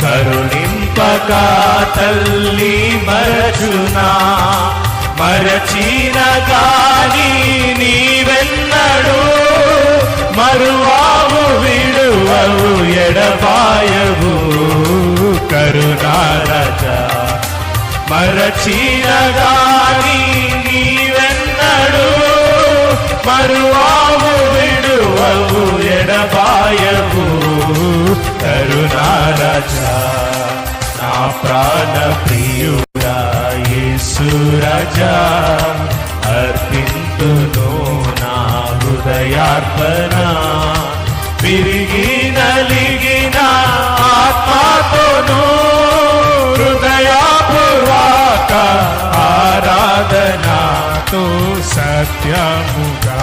కరుణింపక తల్లి మరచునా, మరచిన గాని నీవెన్నడు మరువావు విడువవు ఎడబాయవు కరుణారజా. మరచిన గాని నీవెన్నడు మరువావు విడువవు ఎడబాయవు కరుణారజా. నా ప్రాణ ప్రియుడా యేసు రాజా, అర్పింతును నా హృదయార్పణ. విరిగి నలిగిన ఆత్మతోను హృదయపూర్వక ఆరాధనతో సత్యముగా